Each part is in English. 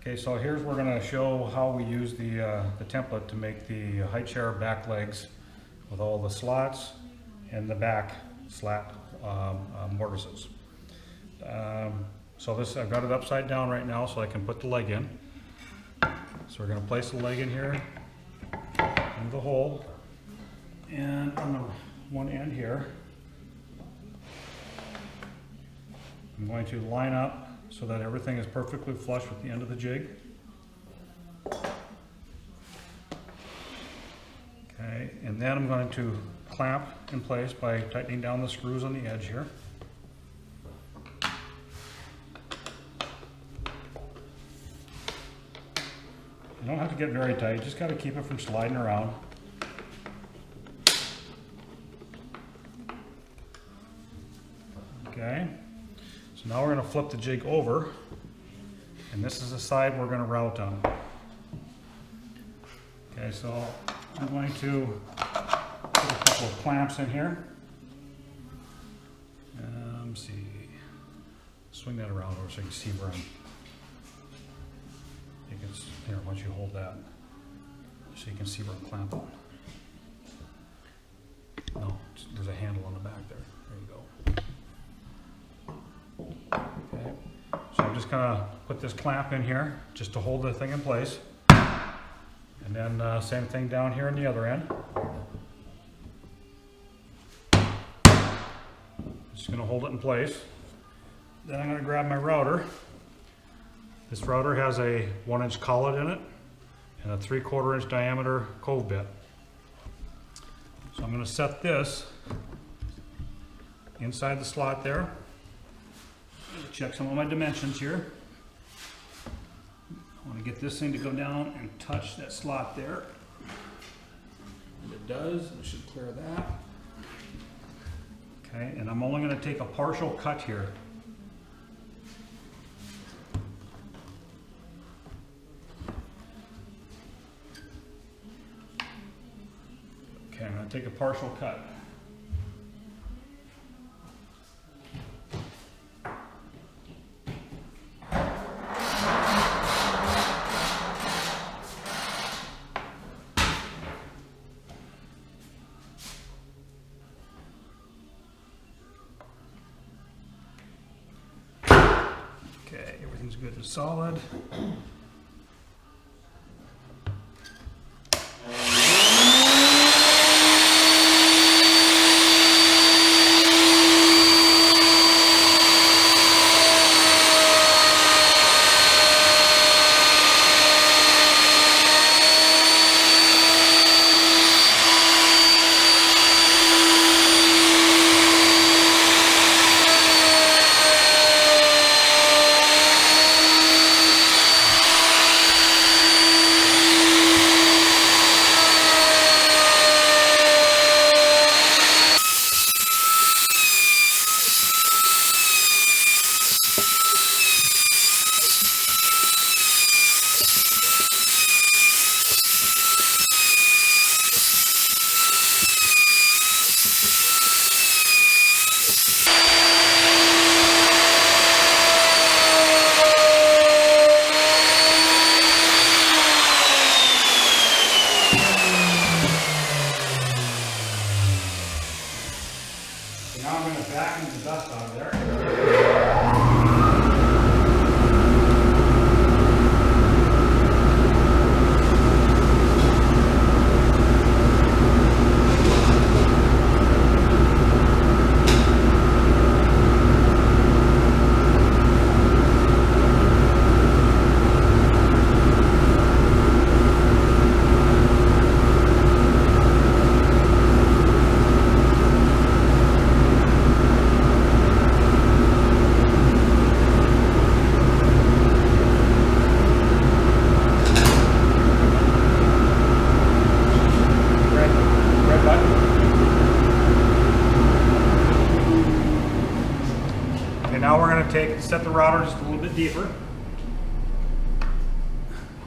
Okay, so here's we're going to show how we use the template to make the height chair back legs with all the slots and the back slat mortises. So this, I've got it upside down right now so I can put the leg in. So we're going to place the leg in here, in the hole, and on the one end here, I'm going to line up so that everything is perfectly flush with the end of the jig. Okay, and then I'm going to clamp in place by tightening down the screws on the edge here. You don't have to get very tight, you just got to keep it from sliding around. Okay, so now we're going to flip the jig over, and this is the side we're going to route on. Okay, so I'm going to put a couple of clamps in here. Let's see, swing that around over so you can see where I'm. You can, here, once you hold that, so you can see where I'm clamping. No, there's a handle on the back there. There you go. Okay, so I'm just gonna put this clamp in here just to hold the thing in place, and then same thing down here on the other end. Just gonna hold it in place. Then I'm gonna grab my router. This router has a 1-inch collet in it and a 3/4 inch diameter cove bit. So I'm going to set this inside the slot there. Check some of my dimensions here. I want to get this thing to go down and touch that slot there. And it does. We should clear that. Okay, and I'm only going to take a partial cut here. Okay, I'm going to take a partial cut. Okay, everything's good and solid. Now I'm going to vacuum the dust out of there. Now we're going to set the router just a little bit deeper.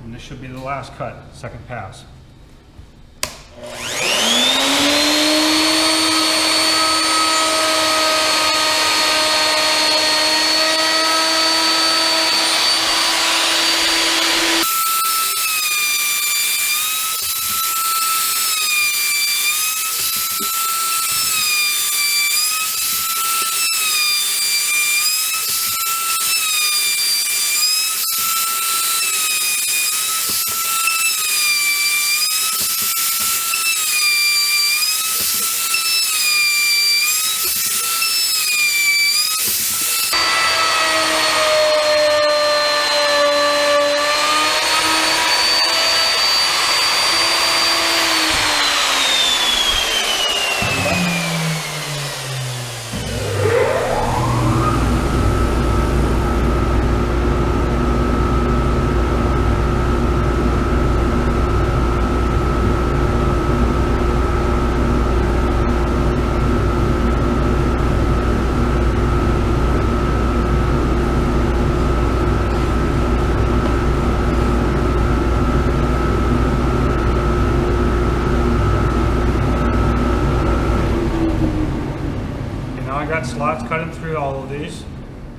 And this should be the last cut, second pass.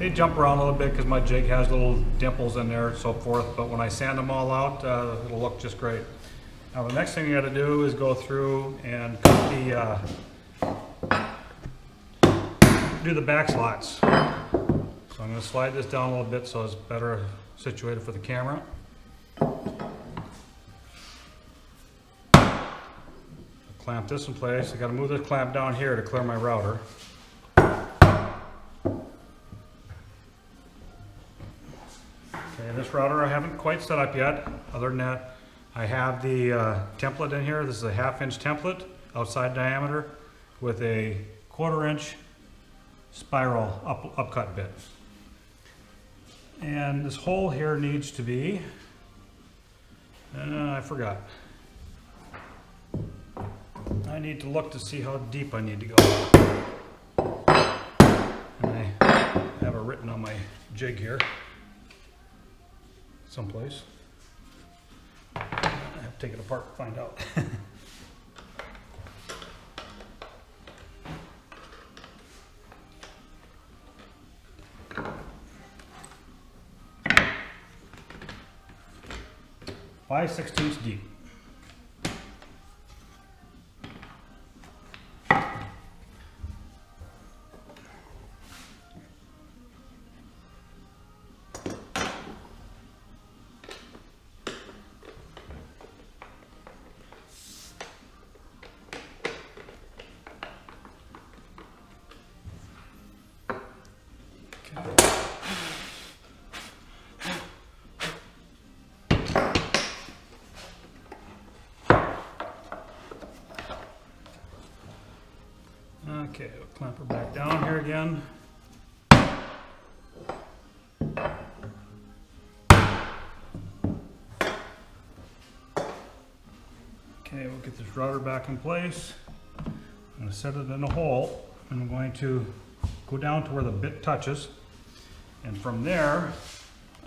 They jump around a little bit because my jig has little dimples in there and so forth, but when I sand them all out, it'll look just great. Now the next thing you got to do is go through and cut do the back slots. So I'm going to slide this down a little bit so it's better situated for the camera. Clamp this in place. I got to move this clamp down here to clear my router. Okay, this router I haven't quite set up yet. Other than that, I have the template in here. This is a 1/2 inch template, outside diameter, with a 1/4 inch spiral upcut bit. And this hole here needs to be, I forgot. I need to look to see how deep I need to go. And I have it written on my jig here, someplace. I have to take it apart to find out. 5/16 deep. Okay, we'll clamp her back down here again. Okay, we'll get this router back in place. I'm going to set it in a hole, and I'm going to go down to where the bit touches, and from there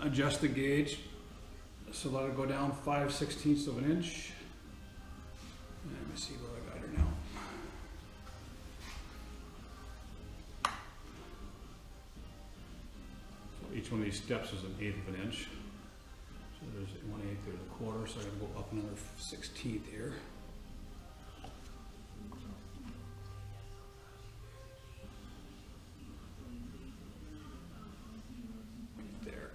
adjust the gauge so let it go down 5/16 of an inch. Let me see where I got her now. Each one of these steps is 1/8 of an inch. So there's 1/8, there's 1/4, so I gotta go up another 1/16 here. There.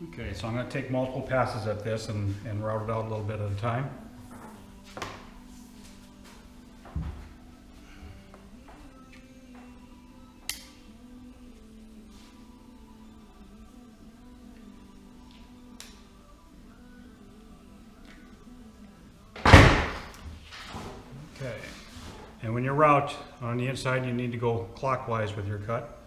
Okay, so I'm gonna take multiple passes at this and route it out a little bit at a time. Okay, and when you route on the inside, you need to go clockwise with your cut.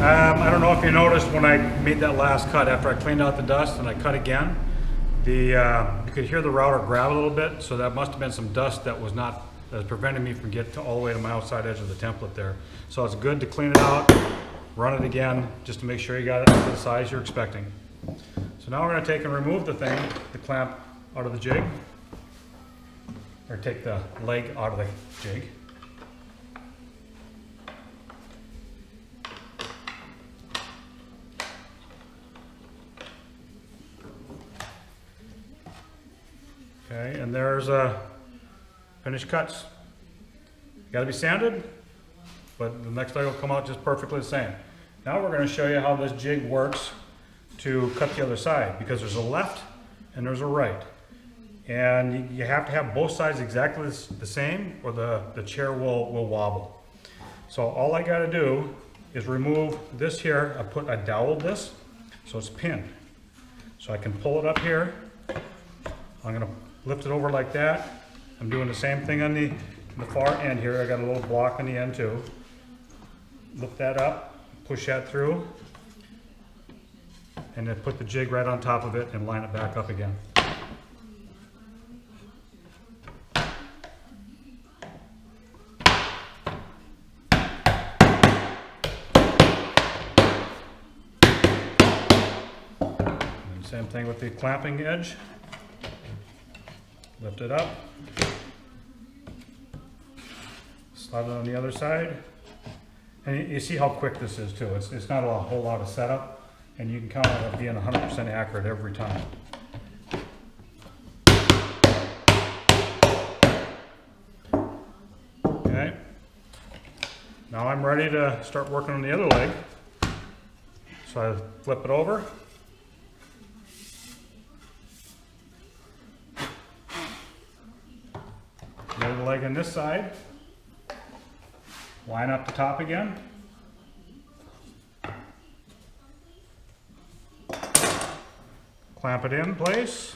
I don't know if you noticed when I made that last cut, after I cleaned out the dust and I cut again, you could hear the router grab a little bit, so that must have been some dust that was preventing me from getting all the way to my outside edge of the template there. So it's good to clean it out, run it again, just to make sure you got it to the size you're expecting. So now we're going to take and remove the thing, the clamp out of the jig, or take the leg out of the jig. Okay, and there's finished cuts. Got to be sanded, but the next leg will come out just perfectly the same. Now we're going to show you how this jig works to cut the other side, because there's a left and there's a right. And you have to have both sides exactly the same, or the chair will wobble. So all I got to do is remove this here. I doweled this so it's pinned. So I can pull it up here. I'm going to lift it over like that. I'm doing the same thing on the far end here. I got a little block on the end too. Lift that up, push that through, and then put the jig right on top of it and line it back up again. And same thing with the clamping edge. Lift it up, slide it on the other side, and you see how quick this is too. It's not a whole lot of setup, and you can count on it being 100% accurate every time. Okay, now I'm ready to start working on the other leg. So I flip it over. The other leg on this side, line up the top again, clamp it in place,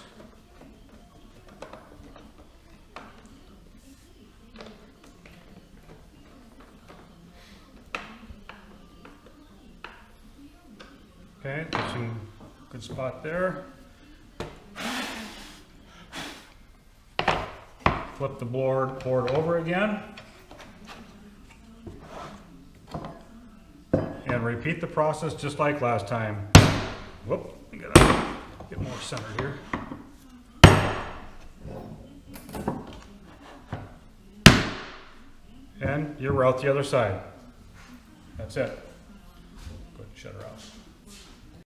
okay, that's a good spot there. Flip the board over again, and repeat the process just like last time. Whoop, I gotta get more centered here. And you're out the other side. That's it. Go ahead and shut her off.